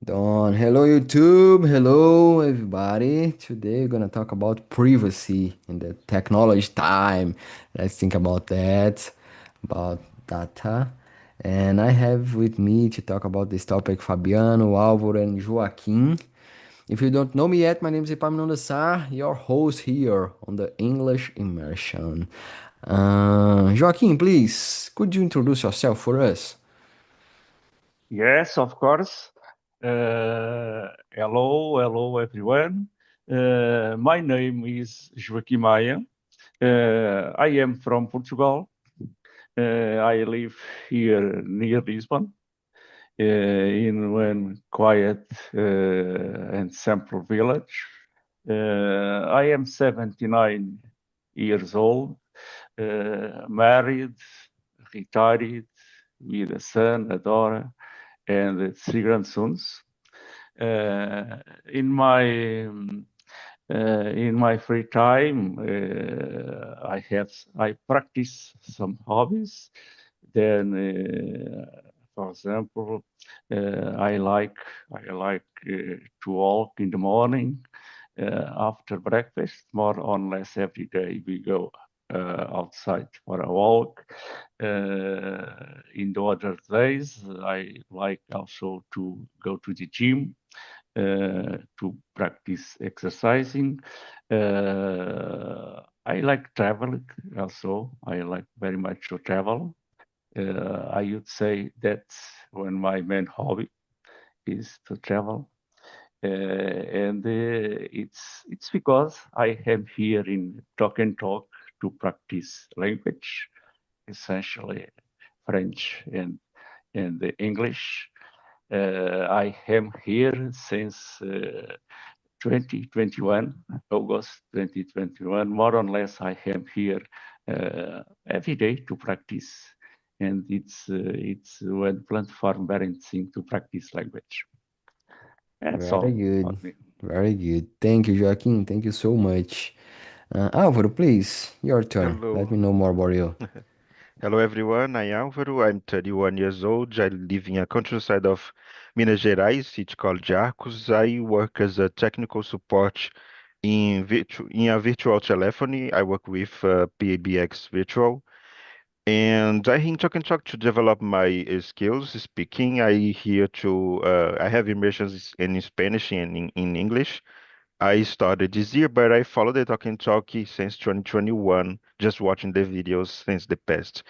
Done. Hello YouTube. Hello everybody. Today we're gonna talk about privacy in the technology time. Let's think about that, about data. And I have with me to talk about this topic Fabiano, Álvaro, and Joaquim. If you don't know me yet, my name is Epaminondas Sá, your host here on the English Immersion. Joaquim, please, could you introduce yourself for us? Yes, of course. Hello everyone. My name is Joaquim Maia. I am from Portugal. I live here near Lisbon, in one quiet and simple village. I am 79 years old, married, retired, with a son, a daughter, and three grandsons. Uh, in my in my free time, I practice some hobbies. Then, for example, I like to walk in the morning after breakfast. More or less every day we go outside for a walk. In the other days, I like also to go to the gym to practice exercising. I like traveling also. I like very much to travel. I would say that's one my main hobby is to travel. And it's because I am here in Talk and Talk to practice language, essentially French and English. I am here since 2021, August 2021. More or less, I am here every day to practice, and it's one platform very interesting to practice language. That's Very all good. about me. Very good. Thank you, Joaquim. Thank you so much. Álvaro, please, your turn. Let Hello. me know more about you. Hello everyone. I'm Álvaro. I'm 31 years old. I live in a countryside of Minas Gerais. It's called Arcos. I work as a technical support in a virtual telephony. I work with PABX Virtual. And I think Talk and Talk to develop my skills speaking. I have immersions in Spanish and in English. I started this year, but I followed the Talk and Talk since 2021, just watching the videos since the past.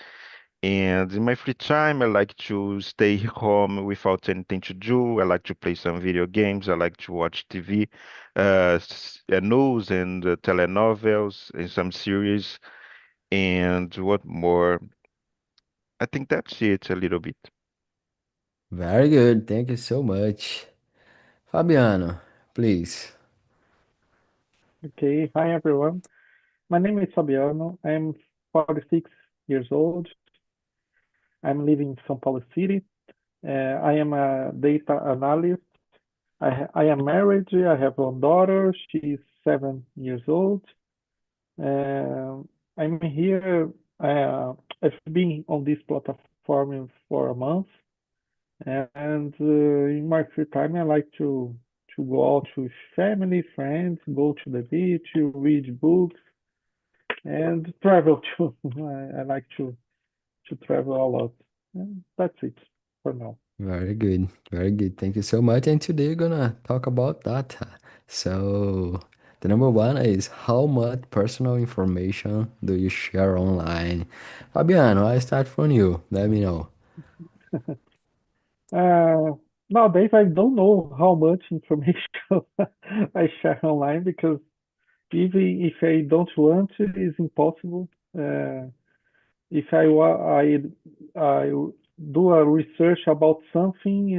And in my free time, I like to stay home without anything to do. I like to play some video games. I like to watch TV, news and telenovels and some series. And what more? I think that's it a little bit. Very good. Thank you so much. Fabiano, please. Okay, hi everyone. My name is Fabiano. I'm 46 years old. I'm living in São Paulo City. I am a data analyst. I am married. I have one daughter. She's 7 years old. I'm here. Uh, I've been on this platform for a month, and in my free time, I like to go out with family, friends, go to the beach, read books, and travel too. I like to travel a lot. And that's it for now. Very good. Very good. Thank you so much. And today we're gonna talk about data. So, the number one is how much personal information do you share online? Fabiano, I start from you. Let me know. Uh, Nowadays, I don't know how much information I share online because even if I don't want to, it's impossible. If I do a research about something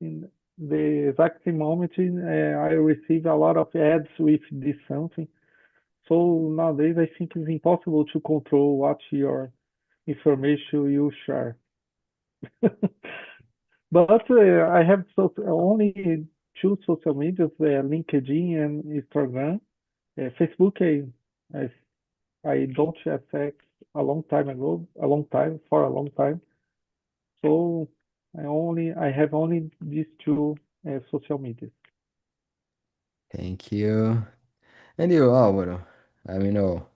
in the exact moment, I receive a lot of ads with this something. So nowadays, I think it's impossible to control what your information you share. But I have only two social medias, LinkedIn and Instagram. Facebook, I I don't affect a long time ago, a long time for a long time. So I have only these two social media. Thank you. And you, Álvaro? Let me know.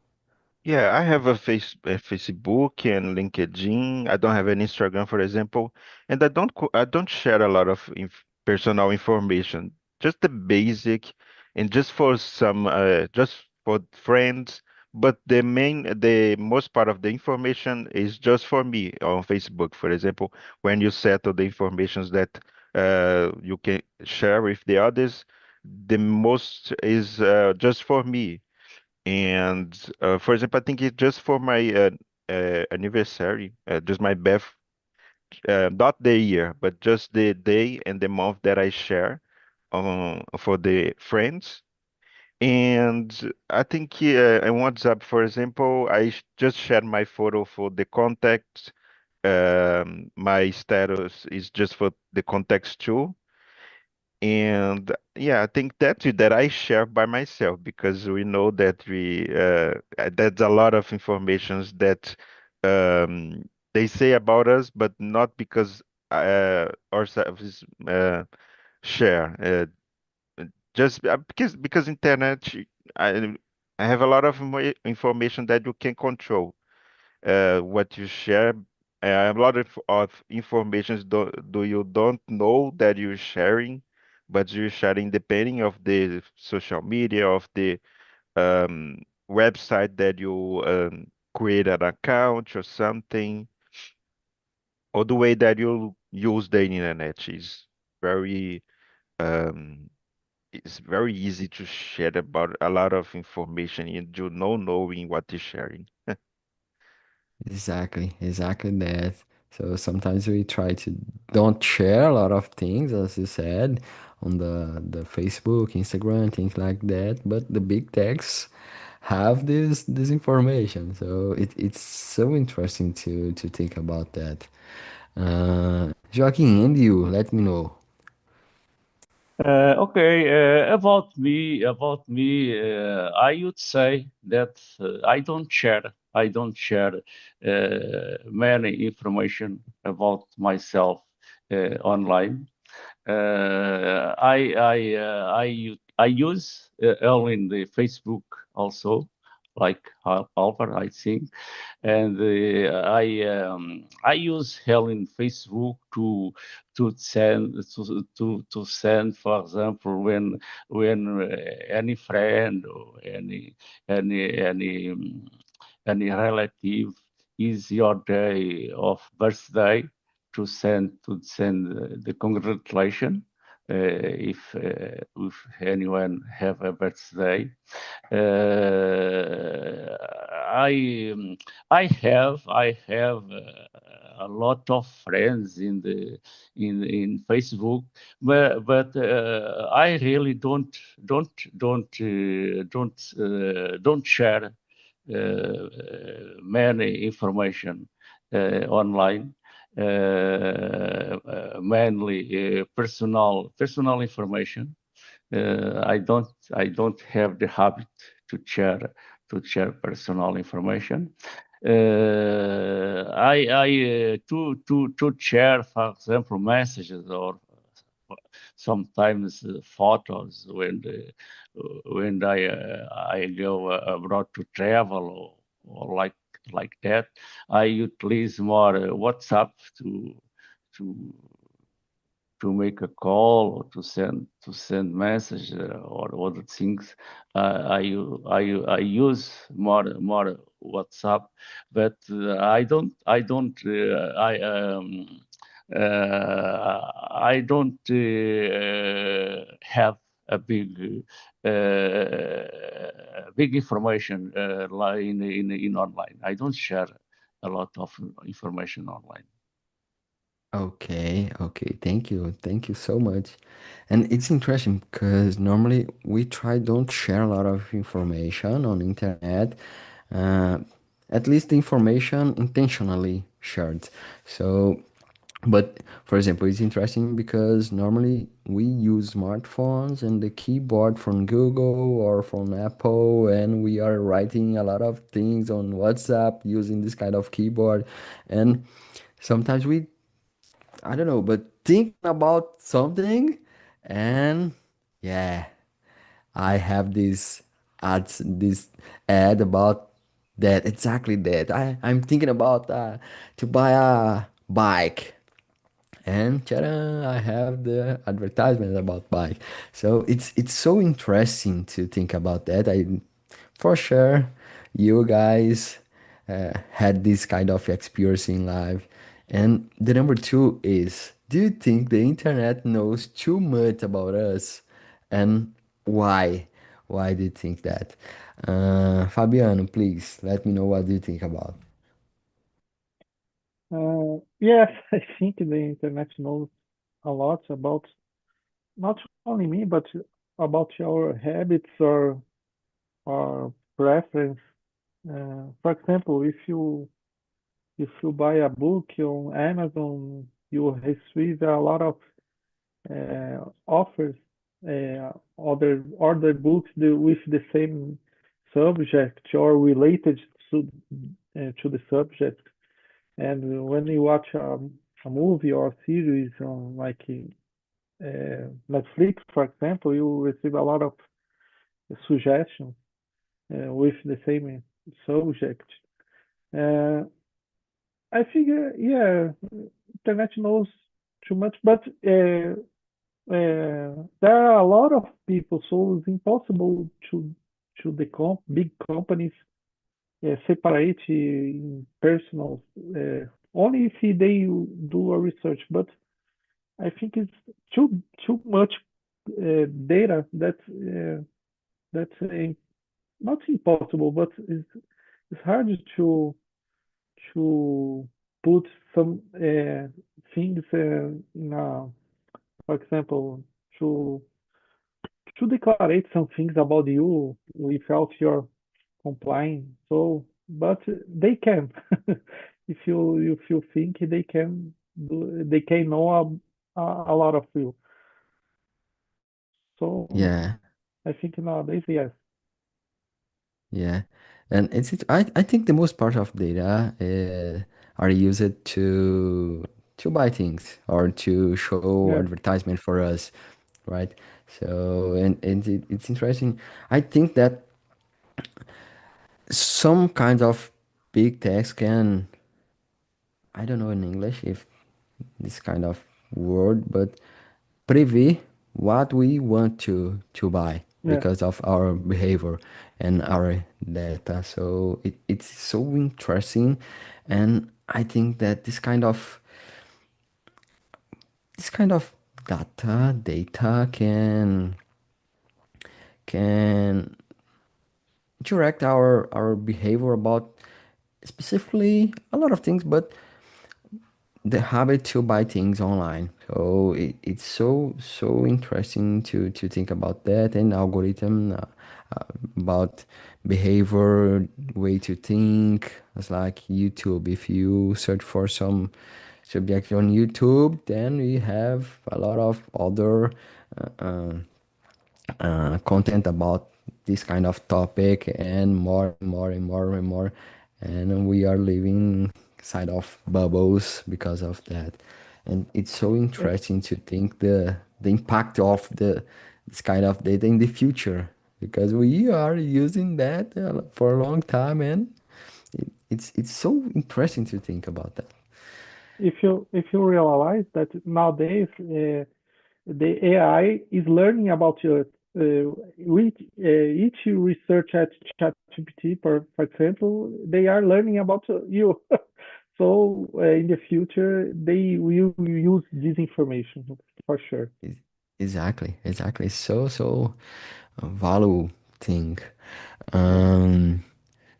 Yeah, I have a Facebook and LinkedIn. I don't have an Instagram, for example, and I don't share a lot of personal information. Just the basic, and just for some, just for friends. But the most part of the information is just for me on Facebook, for example. When you settle the informations that you can share with the others, the most is just for me. And for example, I think it's just for my anniversary, just my birth, not the year, but just the day and the month that I share for the friends. And I think in WhatsApp, for example, just shared my photo for the contacts. My status is just for the contacts too. And yeah, I think that's it that I share by myself because we know that that's a lot of informations that they say about us, but not because ourselves share. Because internet, I I have a lot of information that you can control what you share. A lot of information do you don't know that you're sharing, but you're sharing depending of the social media of the website that you create an account or something, or the way that you use the internet is very um, it's very easy to share about a lot of information and you know knowing what you're sharing. Exactly that. So sometimes we try to don't share a lot of things, as you said, on the Facebook, Instagram, things like that. But the big techs have this information. So it's so interesting to think about that. Joaquin, and you, let me know. Okay, I would say that I don't share many information about myself online. I use only the Facebook also, like Albert, I think, and I use Helen Facebook to send, for example, when any friend or any relative is your day of birthday to send the congratulation if anyone have a birthday. Uh, I I have a lot of friends in Facebook, but I really don't share many information online. Mainly personal information. I don't have the habit to share personal information. I to share, for example, messages or sometimes photos when I go abroad to travel or like that. I utilize more WhatsApp to to make a call or to send message or other things. I use more WhatsApp, but I don't have a big information like in online. I don't share a lot of information online. Okay. Thank you so much. And it's interesting because normally we try don't share a lot of information on internet. Uh, at least the information intentionally shared. So, but for example, it's interesting because normally we use smartphones and the keyboard from Google or from Apple, and we are writing a lot of things on WhatsApp using this kind of keyboard. And sometimes we I don't know, but thinking about something And yeah, I have this ad about that, exactly that. I'm thinking about to buy a bike. And ta-da, I have the advertisement about bike. So it's so interesting to think about that. I for sure you guys had this kind of experience in life. And the number two is, do you think the internet knows too much about us? And why? Why do you think that? Fabiano, please let me know what do you think about. Yes, I think the internet knows a lot about not only me, but about your habits or preference. For example, if you buy a book on Amazon, you receive a lot of offers, other books with the same subject or related to the subject. And when you watch a movie or series on like Netflix, for example, you receive a lot of suggestions with the same subject. Uh, I think, yeah, internet knows too much, but there are a lot of people, so it's impossible to the big companies separate in personal, only if they do a research. But I think it's too much data that's not impossible, but it's hard to put some things in a, for example, to to declare some things about you without your complying. So, but they can, if you think they can they can know a lot of you. So Yeah. I think nowadays, yes, Yeah, and I think the most part of data are used to buy things or to show yeah, advertisement for us, right? So and it's interesting. I think that some kinds of big techs can, I don't know in English if this kind of word, but preview what we want to buy yeah. because of our behavior and our data. So it's so interesting, and I think that this kind of data can direct our behavior about specifically a lot of things, but the habit to buy things online. So it's so interesting to think about that and algorithm about behavior, way to think. It's like YouTube. If you search for some subject on YouTube, then we have a lot of other content about this kind of topic and more and more and more and more. And we are living side of bubbles because of that. And it's so Uh, interesting to think the impact of this kind of data in the future because we are using that for a long time, and it's so interesting to think about that. if you realize that nowadays the AI is learning about your each research at ChatGPT, for example, they are learning about you. So in the future, they will use this information for sure. Ex- exactly. So value thing. Um,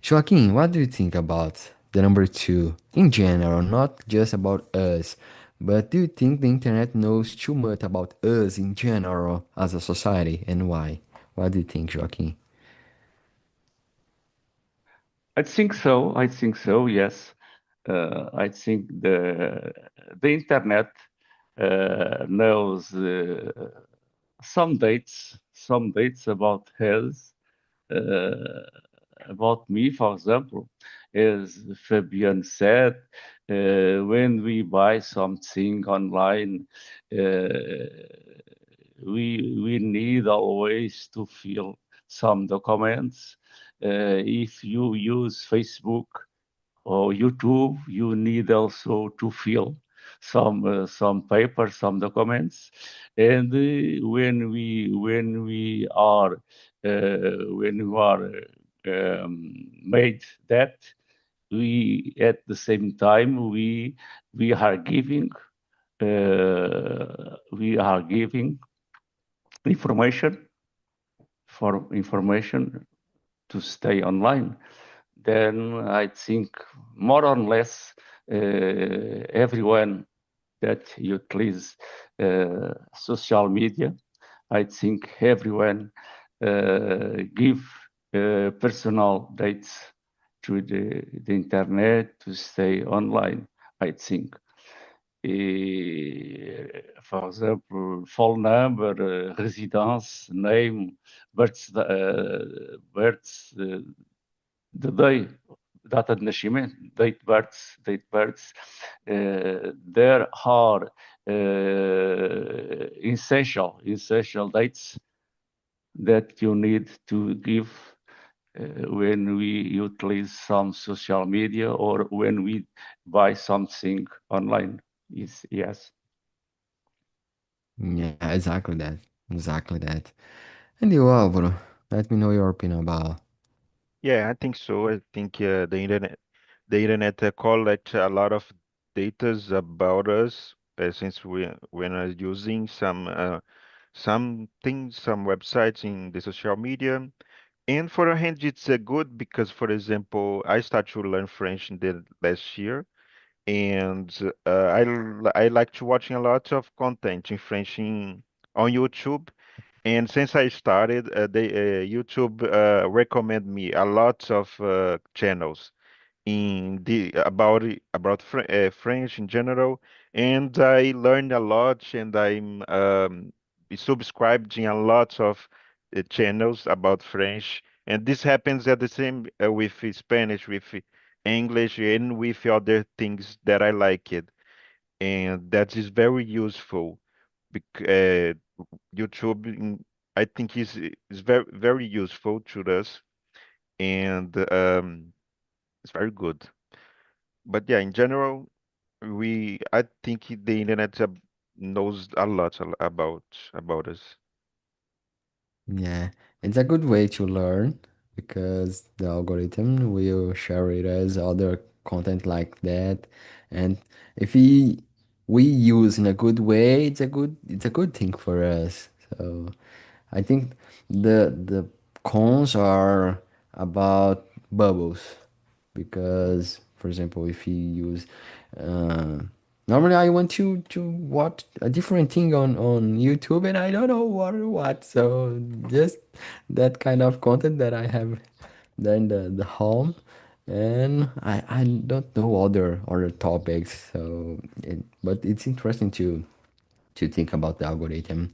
Joaquin, what do you think about the number two in general, not just about us, but do you think the internet knows too much about us in general as a society and why? What do you think, Joaquin? I think so. I think so. Yes. I think the internet knows some dates about health, uh, about me, for example, as Fabian said, when we buy something online, uh, we need always to fill some documents. If you use Facebook or YouTube, you need also to fill some paper, some documents. And when we are made that, we at the same time we are giving information for information to stay online. Then I think more or less everyone that utilize social media, I think everyone give personal dates to the internet to stay online, I think. For example, phone number, residence, name, the day, data de nascimento, date births. There are essential dates that you need to give when we utilize some social media or when we buy something online. Yes. Yeah, exactly that. Exactly that. And you, Álvaro, let me know your opinion about. Yeah, I think so. I think the internet collect a lot of datas about us since we're using some things, some websites in the social media. And for a hand, it's good because, for example, I start to learn French in the last year, and I like to watching a lot of content in French on YouTube. And since I started, YouTube recommend me a lot of channels in the about French in general, and I learned a lot, and I'm subscribed in a lot of channels about French, and this happens at the same with Spanish, with English, and with other things that I like it, and that is very useful. YouTube, I think is very useful to us, and it's very good. But yeah, in general, I think the internet knows a lot about us. Yeah, it's a good way to learn because the algorithm will share with us other content like that. And if we use in a good way, it's a good thing for us. So I think the cons are about bubbles because, for example, if you use uh, normally I want to watch a different thing on YouTube and I don't know what. So just that kind of content that I have there in the home, and I don't know other topics. So but it's interesting to think about the algorithm.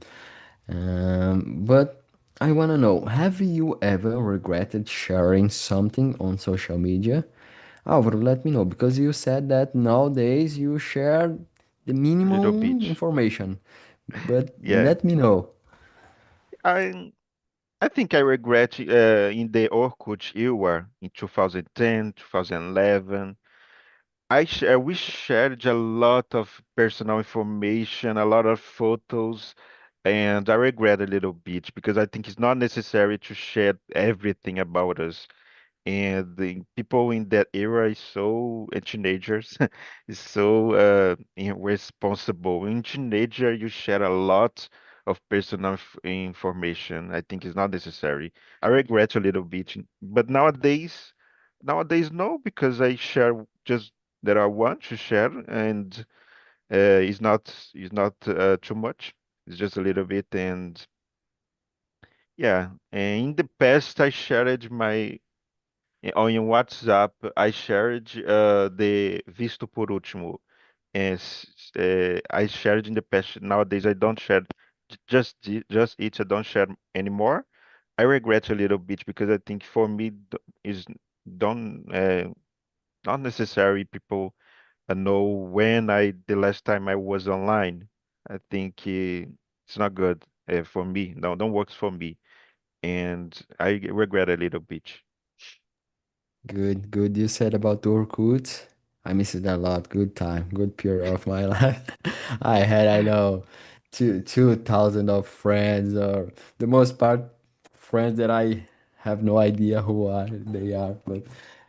But I want to know, have you ever regretted sharing something on social media? Álvaro, let me know, because you said that nowadays you share the A little minimum bit. information. But Yeah. let me know. I I think I regret in the Orkut era in 2010, 2011. We shared a lot of personal information, a lot of photos, and I regret a little bit because I think it's not necessary to share everything about us. And the people in that era is so teenagers is so irresponsible. In teenager, you share a lot of personal information. I think it's not necessary. I regret a little bit, but nowadays no, because I share just that I want to share, and it's not too much. It's just a little bit, and yeah. And in the past, I shared my on your WhatsApp, I shared the visto por último. I shared in the past. Nowadays, I don't share just it. I don't share anymore. I regret a little bit because I think for me is don't not necessary people know when I the last time I was online. I think it's not good. for me. No, don't works for me, and I regret a little bit. Good, good. You said about the Orkut. I miss it a lot. Good time, good period of my life. I had, I know, 2,000 of friends, or the most part, friends that I have no idea who are they are, but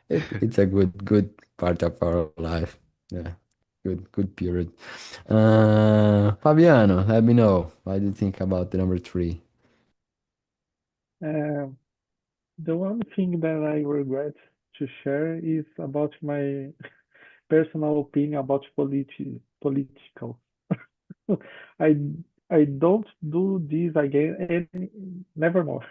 it's a good part of our life. Yeah, good period. Fabiano, let me know. What do you think about the number three? Uh, the one thing that I regret to share is about my personal opinion about political. I I don't do this again any, never more.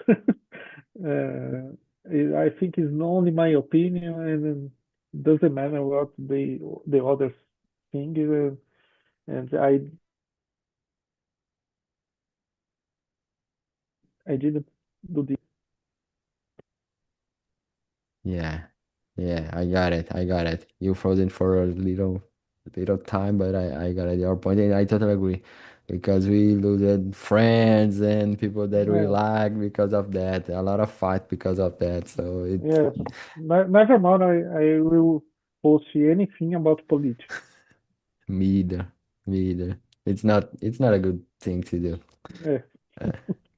I think it's only my opinion, and it doesn't matter what the others think. And I didn't do this. Yeah, yeah, I got it. I got it. You frozen for a little time, but I got it. Your point, and I totally agree. Because we lose friends and people that we Yeah, like because of that. A lot of fight because of that. So it yes. Never more I will post anything about politics. me either. Me either. It's not a good thing to do. Yes, Uh,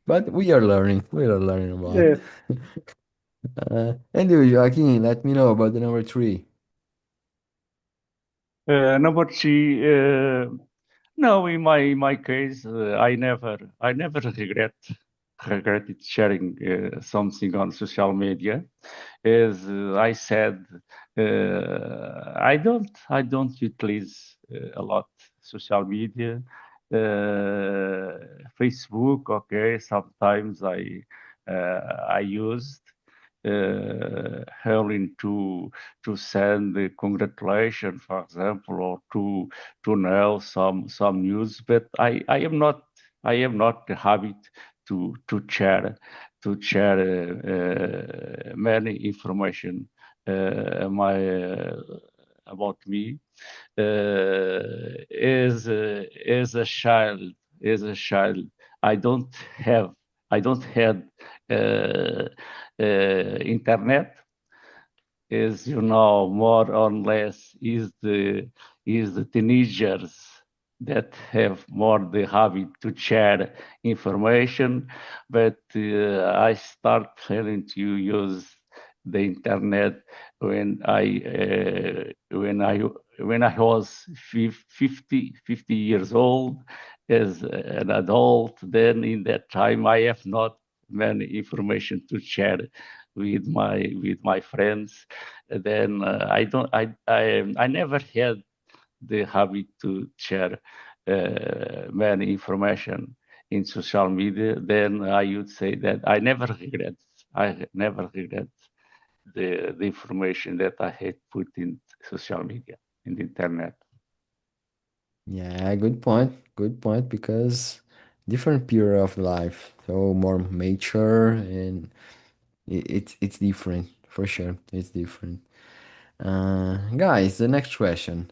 but we are learning. We are learning about. yes. And you, Joaquin, let me know about the number three. Number three, no, in my case, I never regretted sharing something on social media. As I said, I don't utilize a lot social media. Facebook, okay, sometimes I used only to send the congratulations, for example, or to know some news. But I am not the habit to share many information about me as a child. I don't have I don't had uh, internet, as you know, more or less is the teenagers that have more the habit to share information. But I start having to use the internet when I was 50 years old as an adult. Then in that time I have not many information to share with my friends. Then I never had the habit to share many information in social media. Then I would say that I never regret the information that I had put in social media, in the internet. Yeah, good point. Good point because different period of life. So more mature and it's different for sure. It's different. Guys, the next question.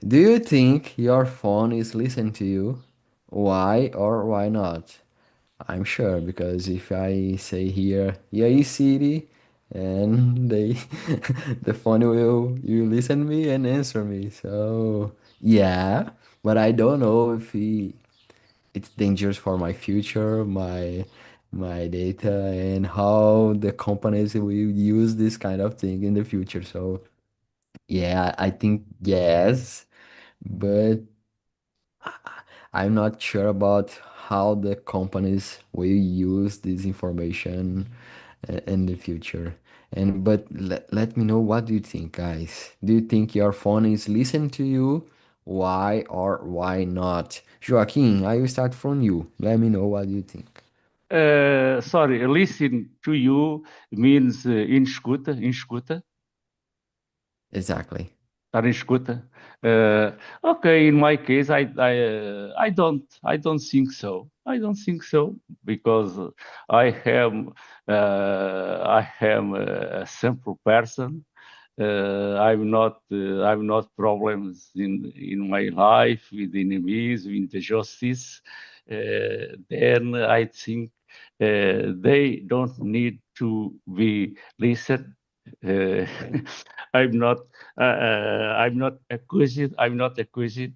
Do you think your phone is listening to you? Why or why not? I'm sure because if I say here, yeah, city, and they the phone will you listen me and answer me. So yeah, but I don't know if it's dangerous for my future, my data, and how the companies will use this kind of thing in the future. So yeah, I think yes, but I'm not sure about how the companies will use this information in the future. And but let me know what do you think, guys? Do you think your phone is listening to you? Why or why not? Joaquin, I will start from you. Let me know what you think. Sorry, listen to you means in escuta. Exactly. Estar em escuta. Okay, in my case, I don't think so. I don't think so because I am a simple person. I'm not problems in my life with enemies, with the justice. Then I think they don't need to be listened. Uh, I'm not I'm not accused. I'm not accused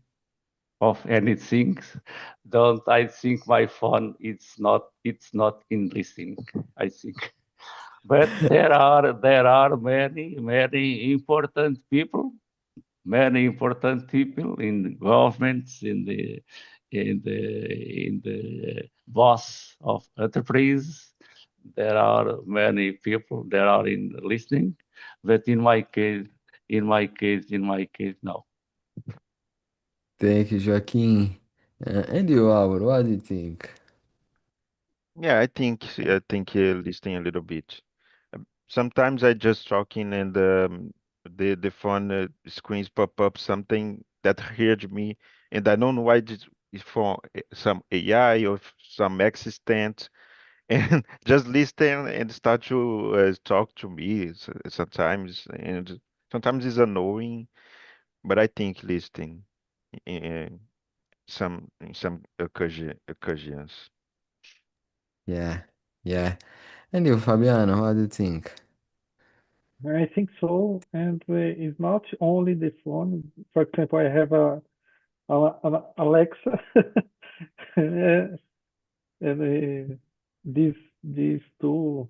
of anything. Don't I think my phone it's not in listening. I think. But there are many important people in the governments, in the boss of enterprise. There are many people that are in listening, but in my case, no. Thank you, Joaquin. And you, Álvaro, what do you think? Yeah, I think listening a little bit. Sometimes I just talking and the phone screens pop up something that heard me, and I don't know why it's for some AI or some assistant, and just listen and start to talk to me sometimes, and sometimes it's annoying, but I think listening in in some occasions. Yeah, yeah. And you, Fabiano, what do you think? I think so, and it's not only the phone. For example, I have a Alexa, and this tool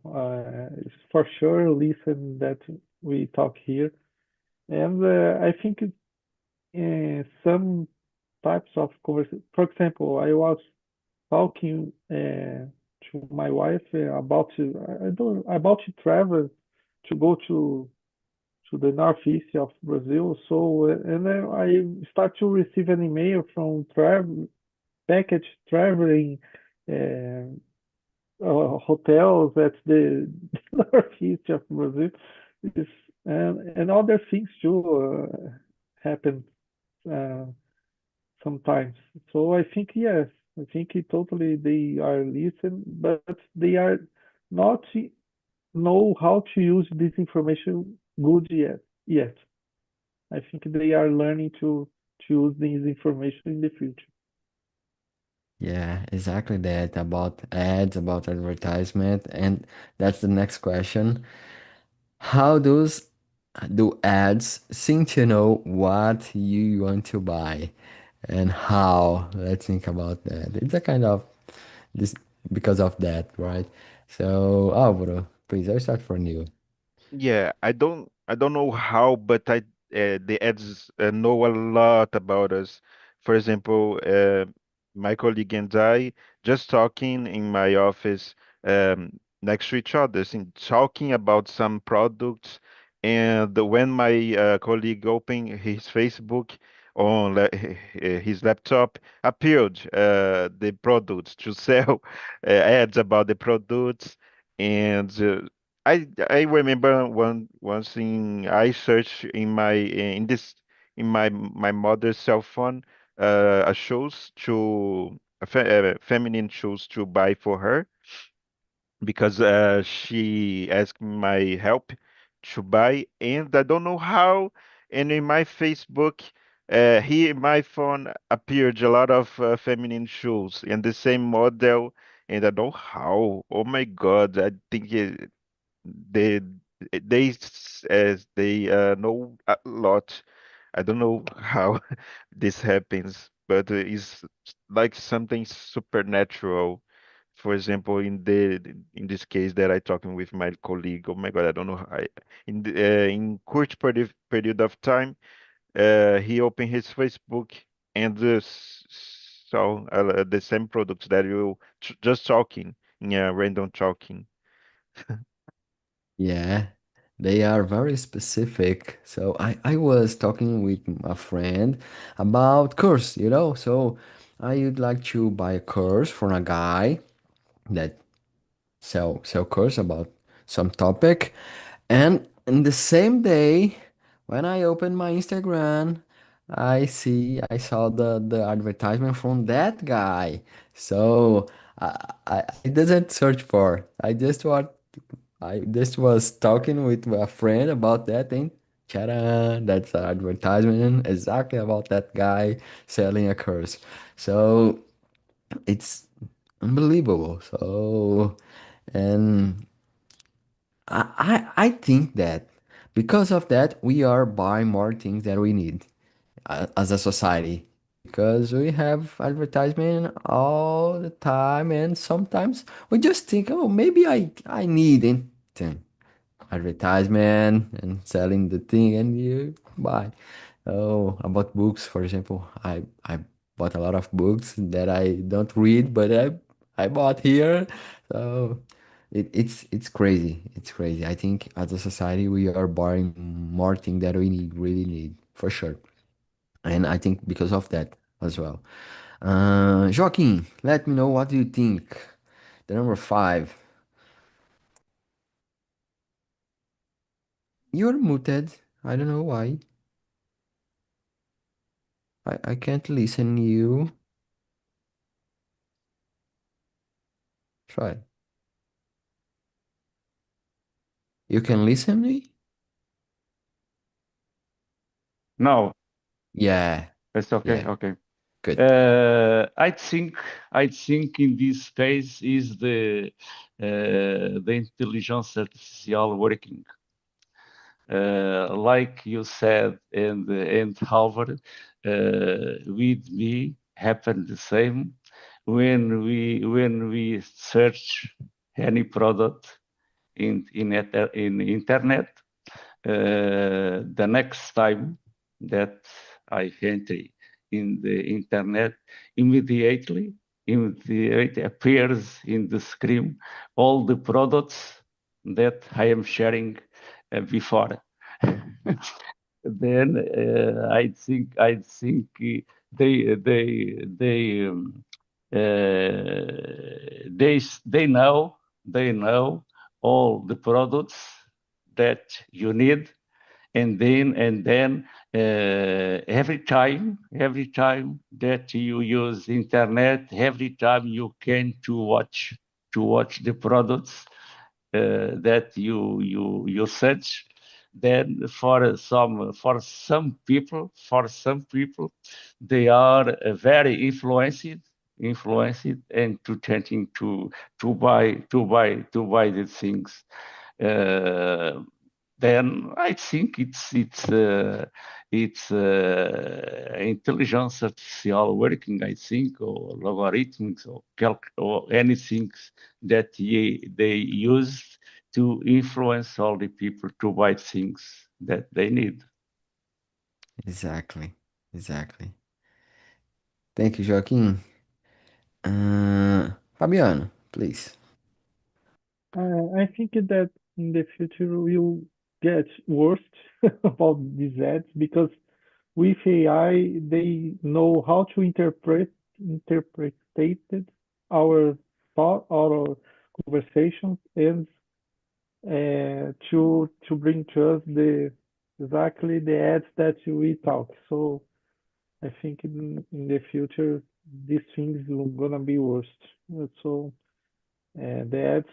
is for sure listen that we talk here, and I think some types of conversation. For example, I was talking to my wife about I don't about to travel to go to the northeast of Brazil. So and then I start to receive an email from travel package traveling uh, hotels at the northeast of Brazil. This, and other things too happen uh, sometimes. So I think yes, I think it totally they are listen, but they are not know how to use this information good yet. Yet I think they are learning to use this information in the future. Yeah, exactly that about ads, about advertisement, and that's the next question. How do ads seem to know what you want to buy and how? Let's think about that. It's a kind of this because of that, right? So, Álvaro, please, I'll start from you. Yeah, I don't know how, but the ads know a lot about us. For example, my colleague and I just talking in my office next to each other, talking about some products, and when my colleague opened his Facebook on his laptop, appeared the products to sell ads about the products. And I remember one thing I searched in my mother's cell phone a shoes to feminine shoes to buy for her because she asked my help to buy, and I don't know how. And in my Facebook, here in my phone appeared a lot of feminine shoes in the same model, and I don't know how. Oh my God, I think they they know a lot. I don't know how this happens, but it's like something supernatural. For example, in this case that I talking with my colleague. Oh my God, I don't know. In period of time, he opened his Facebook and saw the same products that you just talking in a random talking. Yeah, they are very specific. So I was talking with a friend about course, So I would like to buy a course from a guy that sell course about some topic. And in the same day, when I open my Instagram, I saw the advertisement from that guy. So I didn't search for. I just was talking with a friend about that thing. Ta-da! That's an advertisement exactly about that guy selling a curse. So it's unbelievable. So, and I think that because of that, we are buying more things that we need as a society because we have advertisement all the time, and sometimes we just think, oh, maybe I need it. Then advertisement and selling the thing, and you buy. Oh, about books, for example, I bought a lot of books that I don't read, but I bought here. So it's crazy. It's crazy. I think as a society we are buying more things that we need, really need, for sure. And I think because of that as well. Joaquin, let me know what do you think. The number five. You're muted. I don't know why. I can't listen you. Try. You can listen me? No, Yeah, it's okay. yeah, Okay. good. I think in this phase is the intelligence artificial working. Like you said, and Harvard, with me happened the same when we search any product in internet. The next time that I enter in the internet, immediately, immediately appears in the screen all the products that I am sharing before. Then I think they know all the products that you need, and then every time that you use internet, every time you can to watch the products that you search. Then for some people they are very influenced and to tending to buy the things. uh, then I think it's intelligence artificial working, I think, or logarithms or or anything that they use to influence all the people to buy things that they need. Exactly. Exactly. Thank you, Joaquin. Fabiano, please. I think that in the future will get worse about these ads because with AI they know how to interpretate our thought, our conversations, and to bring to us the exactly the ads that we talk. So I think in the future these things are gonna be worse. So the ads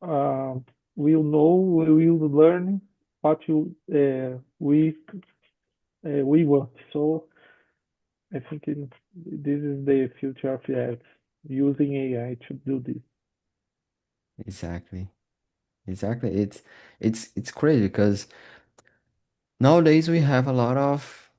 uh, will know, we will learn what we want. So I think this is the future of the ads using AI to do this. Exactly. Exactly. It's crazy because nowadays we have a lot of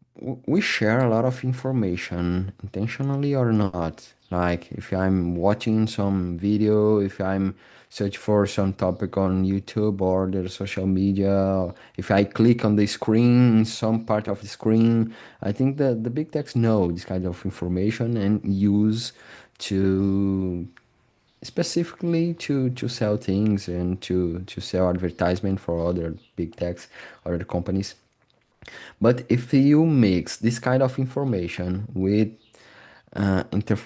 we share a lot of information intentionally or not. Like if I'm watching some video, if I'm search for some topic on YouTube or the social media, if I click on the screen, some part of the screen, I think that the big techs know this kind of information and use to specifically to sell things and to sell advertisement for other big techs, other companies. But if you mix this kind of information with uh, inter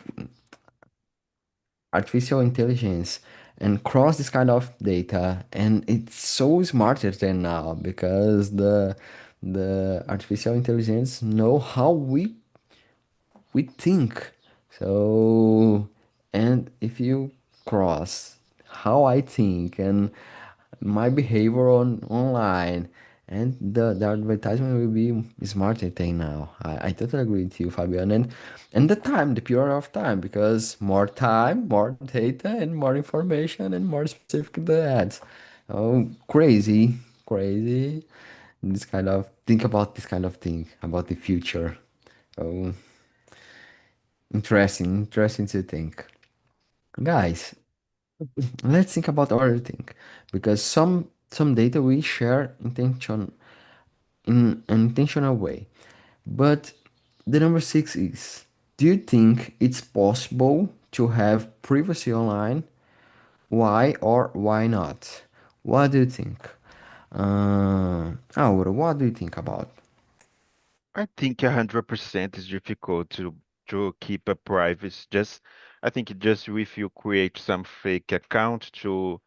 artificial intelligence and cross this kind of data, and it's so smarter than now because the artificial intelligence know how we think. So, and if you cross how I think and my behavior online and the advertisement will be smarter thing now. I totally agree with you, Fabian. And the time, the period of time, because more time, more data, and more information, and more specific the ads. Oh, crazy, crazy. This kind of think about this kind of thing about the future. Oh, interesting to think, guys. Let's think about other thing, because some data we share in an intentional way. But the number six is, do you think it's possible to have privacy online? Why or why not? What do you think? Aura, what do you think about? I think 100% is difficult to keep a privacy. Just I think just if you create some fake account to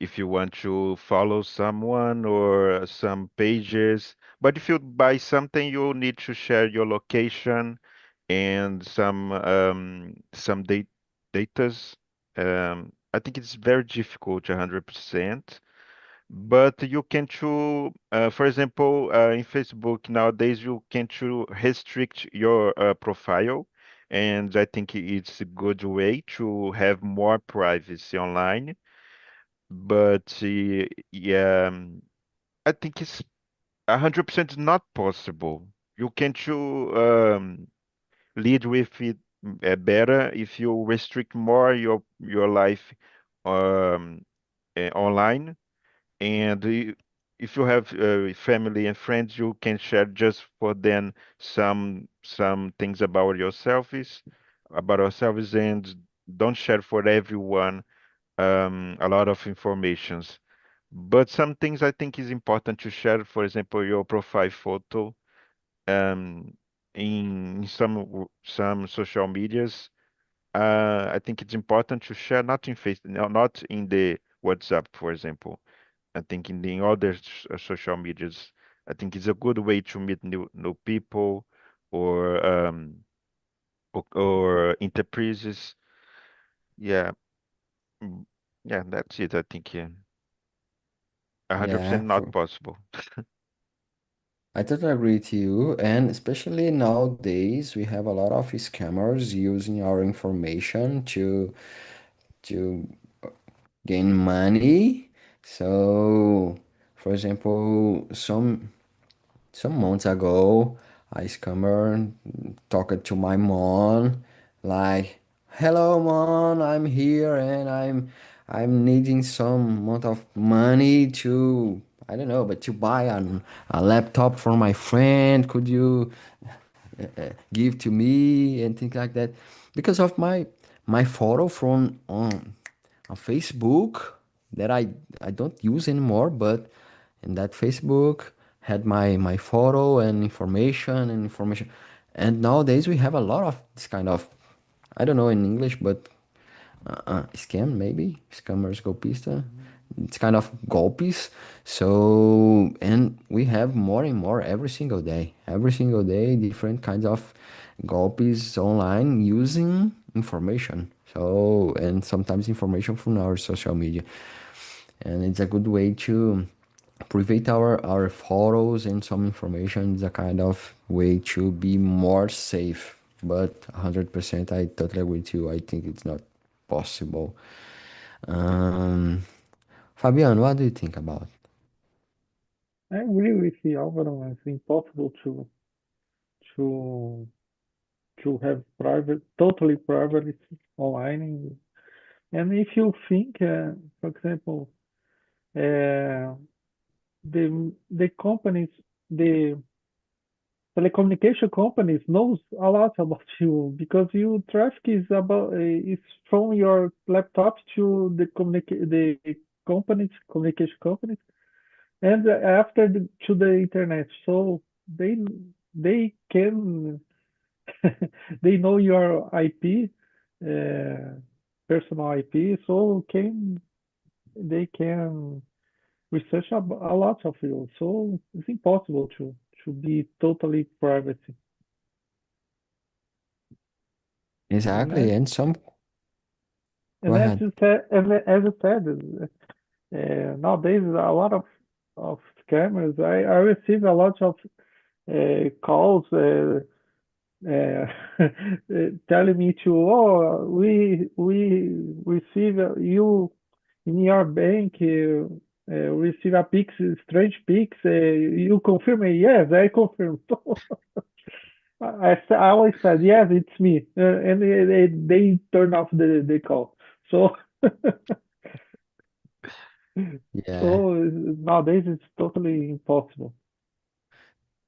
if you want to follow someone or some pages. But if you buy something, you need to share your location and some datas. I think it's very difficult 100%. But you can choose, for example, in Facebook nowadays, you can choose restrict your profile, and I think it's a good way to have more privacy online. But yeah, I think it's 100% not possible. You can choose lead with it better if you restrict more your life um, online and if you have family and friends, you can share just for them some things about ourselves, and don't share for everyone a lot of informations. But some things I think is important to share. For example, your profile photo um, in some social medias. I think it's important to share not in face, not in the WhatsApp, for example. I think in the other social medias, I think it's a good way to meet new people or or enterprises. Yeah, mm, yeah, that's it. I think yeah, 100% Yeah, not possible. I totally agree with you. And especially nowadays, we have a lot of scammers using our information to gain money. So, for example, some months ago, a scammer talked to my mom like, "Hello, mom, I'm here and I'm needing some amount of money to I don't know, but to buy a laptop for my friend. Could you give to me and things like that?" Because of my photo from on Facebook that I don't use anymore, but in that Facebook had my photo and information. And nowadays we have a lot of this kind of, I don't know in English, but scam maybe, scammers golpista. It's kind of golpes. So, and we have more and more every single day, different kinds of golpes online using information. So, and sometimes information from our social media. And it's a good way to private our photos and some information. Is a kind of way to be more safe. But 100% I totally agree with you. I think it's not possible. um Fabian, what do you think about? I agree with the Alvaro. It's impossible to to have private, totally private online. And if you think, for example, uh, the companies, the telecommunication companies knows a lot about you because you traffic is about is from your laptop to the companies, communication companies, and after to the internet. So they can they know your IP, uh, personal IP, so can they can research a lot of you. So it's impossible to be totally private. And Exactly, as and some, go and ahead. as you said, nowadays a lot of scammers. I receive a lot of calls telling me to, oh, we receive you in your bank, receive a pix, strange pix. You confirm? Yes, I confirm. I always said, yes, it's me, and they turn off the call. So, Yeah. so nowadays it's totally impossible.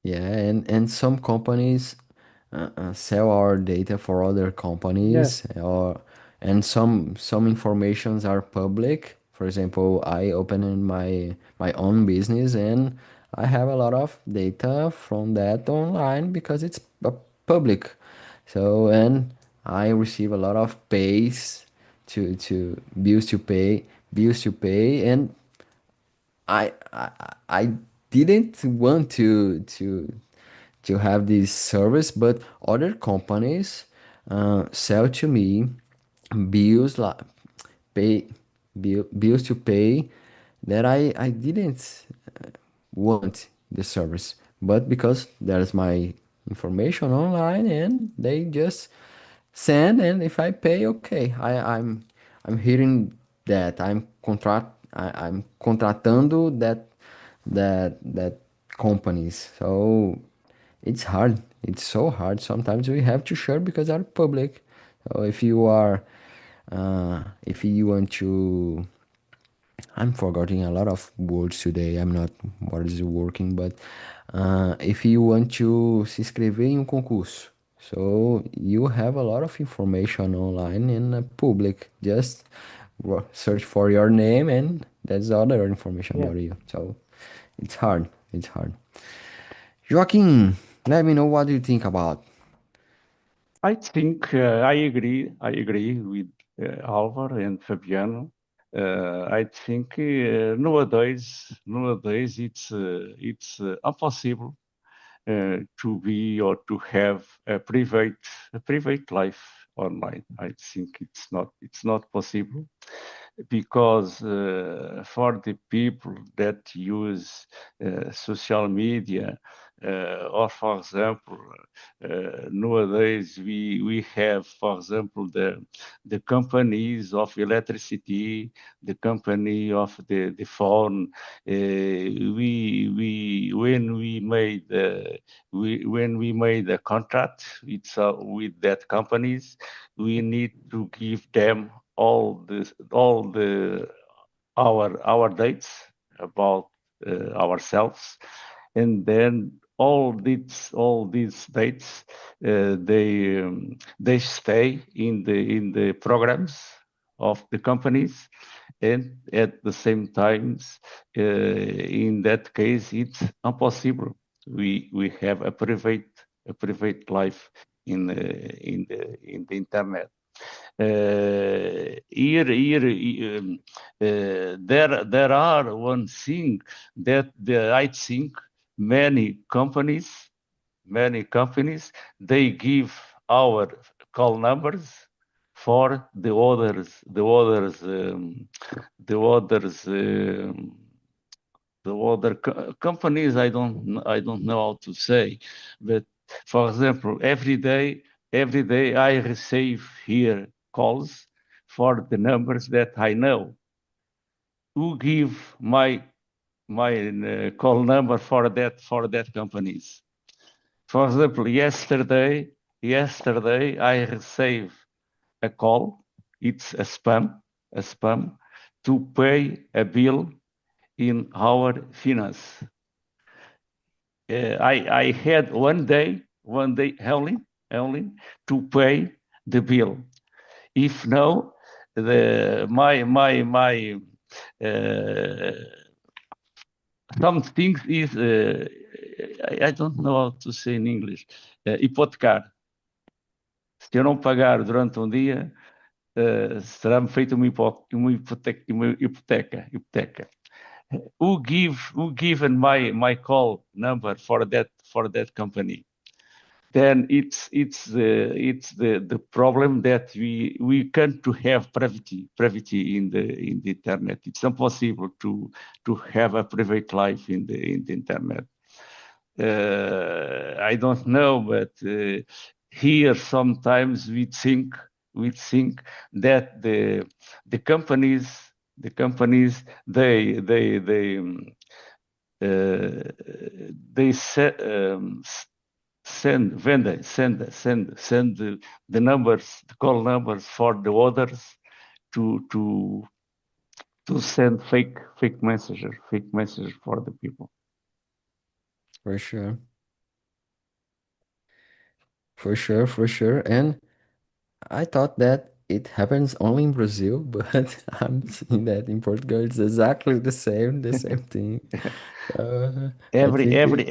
Yeah, and some companies sell our data for other Yes, companies, or and some informations are public. For example, I opened my own business and I have a lot of data from that online because it's public. So and I receive a lot of pays to bills to pay, and I didn't want to have this service, but other companies sell to me bills like pay bills to pay that I didn't want the service, but because there's my information online and they just send, and if I pay, okay, I'm hearing that I'm contratando that companies. So it's hard. It's so hard. Sometimes we have to share because they're public. So if you want to, I'm forgetting a lot of words today. I'm not what is working, but if you want to se inscrever em um concurso, so you have a lot of information online and public. Just search for your name, and that's other information yes. about you. So it's hard. It's hard. Joaquin, let me know what you think about. I think I agree. I agree with Álvaro and Fabiano. I think nowadays it's impossible to be or to have a private life online. I think it's not possible because for the people that use social media, or for example, nowadays we have, for example, the companies of electricity, the company of the phone. We when we made a contract with that companies, we need to give them all the our dates about ourselves, and then all these dates they stay in the programs of the companies, and at the same times in that case it's impossible. We have a private life in the internet. There are one thing that I think many companies they give our call numbers for the other companies. I don't know how to say, but for example, every day I receive here calls for the numbers that I know. Who give my call number for that companies? For example, yesterday I received a call. It's a spam to pay a bill in our finance. I had one day only to pay the bill. If no, my some things is I don't know how to say in English. Hipotecar. Se eu não pagar durante um dia, será-me feita uma hipoteca. Who given my call number for that company? then it's the problem that we can't to have privacy in the internet. It's impossible to have a private life in the internet. I don't know, but here sometimes we think that the companies uh, they send the numbers, the call numbers for the others to to to send fake messages for the people. For sure. For sure, for sure. And I thought that it happens only in Brazil, but I'm seeing that in Portugal it's exactly the same thing. So I every think every it,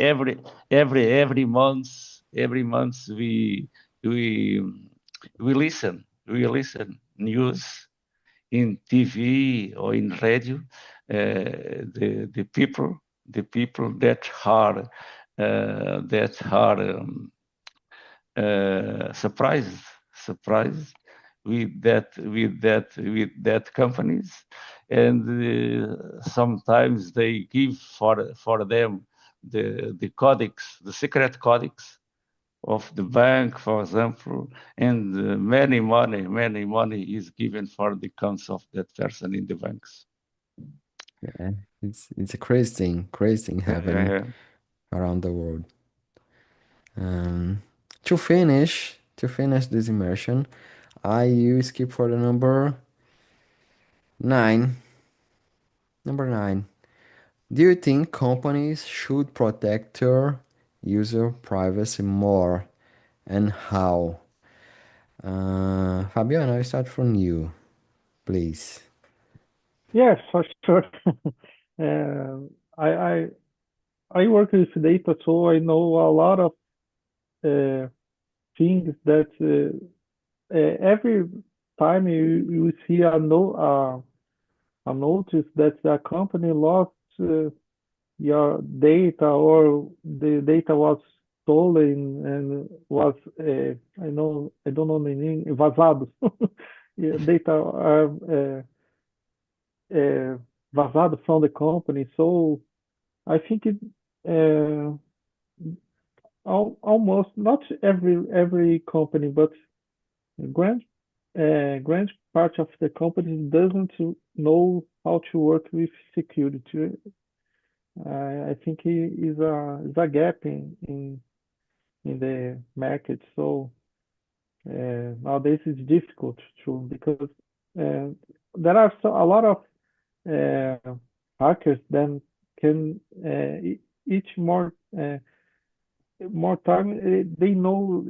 every every month we we listen news in TV or in radio. The people that are surprised with that companies, and sometimes they give for them the codex, the secret codex of the bank, for example, and many money is given for the accounts of that person in the banks. yeah, it's a crazy thing Yeah, yeah, happening yeah. around the world. Um, to finish this immersion, I will skip for the number nine. Number nine. Do you think companies should protect their user privacy more, and how? Fabiano, I start from you, please. Yes, for sure. Uh, I, I I work with data, so I know a lot of uh, things that every time you see a notice that a company lost your data or the data was stolen and was I don't know the name vazado. Yeah, data are vazado from the company. So I think it uh, almost not every company, but grand grand part of the company doesn't know how to work with security. I think is a gap in the market. So nowadays it's difficult to because uh, there are a lot of uh, hackers that can each more time they know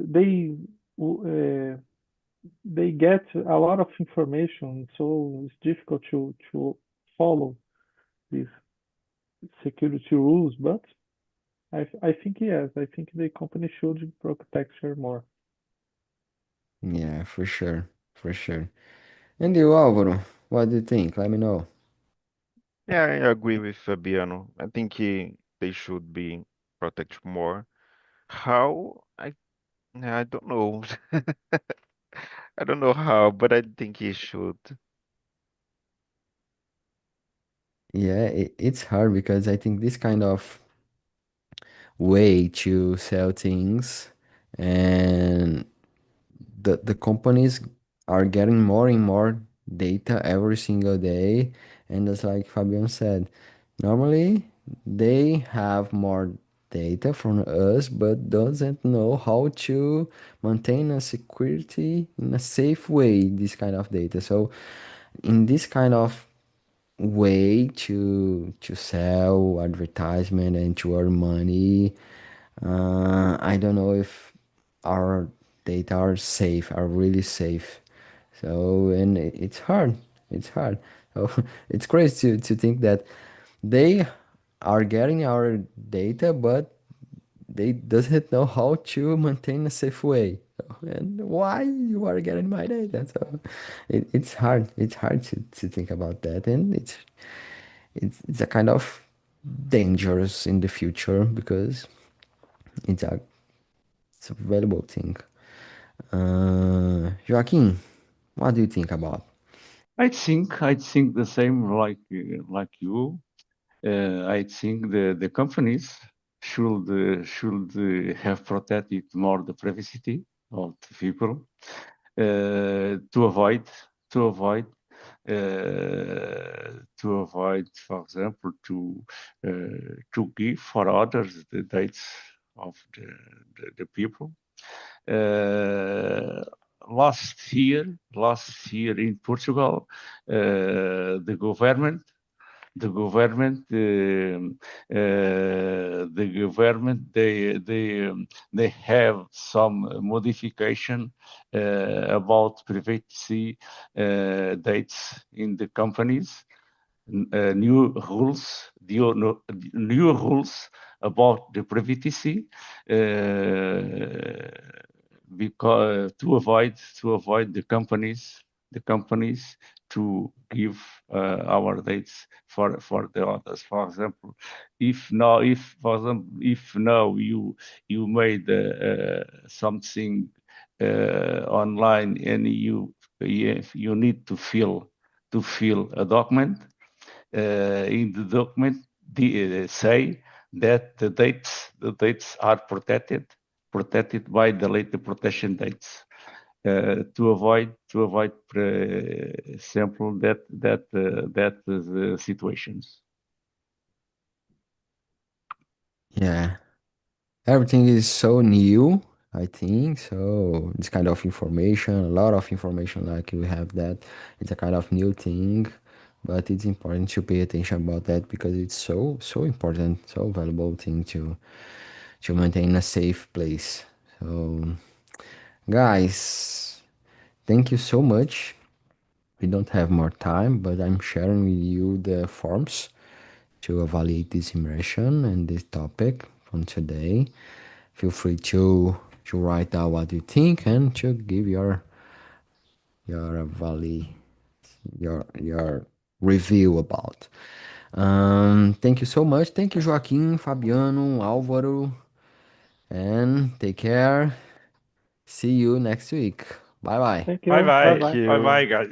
they get a lot of information, so it's difficult to follow these security rules. But I think yes, I think the company should protect her more. Yeah, for sure, for sure. And you, Álvaro, what do you think? Let me know. Yeah, I agree with Fabiano. I think they should be protected more. How? I don't know. I don't know how, but I think he should. Yeah, it's hard because I think this kind of way to sell things and the companies are getting more and more data every single day. And just like Fabian said, normally they have more data from us, but doesn't know how to maintain a security in a safe way, this kind of data. So in this kind of way to sell advertisement and to earn money, I don't know if our data are safe, are really safe. So, and it's hard. It's hard. So, it's crazy to think that they are getting our data, but they doesn't know how to maintain a safe way. So, and why you are getting my data? So, it's hard. It's hard to think about that, and it's a kind of dangerous in the future because it's a It's a valuable thing. Joaquin, what do you think about? I think the same like you. I think the companies should have protected more the privacy of the people to avoid to avoid to avoid, for example, to give for others the dates of the people. Uh, last year in Portugal, the government the government the government they have some modification about privacy dates in the companies, new rules, new rules about the privacy, because to avoid the companies to give our dates for the others. For example, if now you made something online and you need to fill a document, in the document say that the dates are protected by the data protection dates, to avoid sample that situations. Yeah, everything is so new, I think. So this kind of information, a lot of information like you have that, it's a kind of new thing, but it's important to pay attention about that because it's so important, so valuable thing to maintain a safe place. So guys, thank you so much. We don't have more time, but I'm sharing with you the forms to evaluate this immersion and this topic from today. Feel free to write down what you think and to give your evaluate your review about. Thank you so much. Thank you, Joaquim, Fabiano, Álvaro, and take care. See you next week. Bye bye. Thank Bye you. Bye bye. Thank bye. Bye you. bye, guys.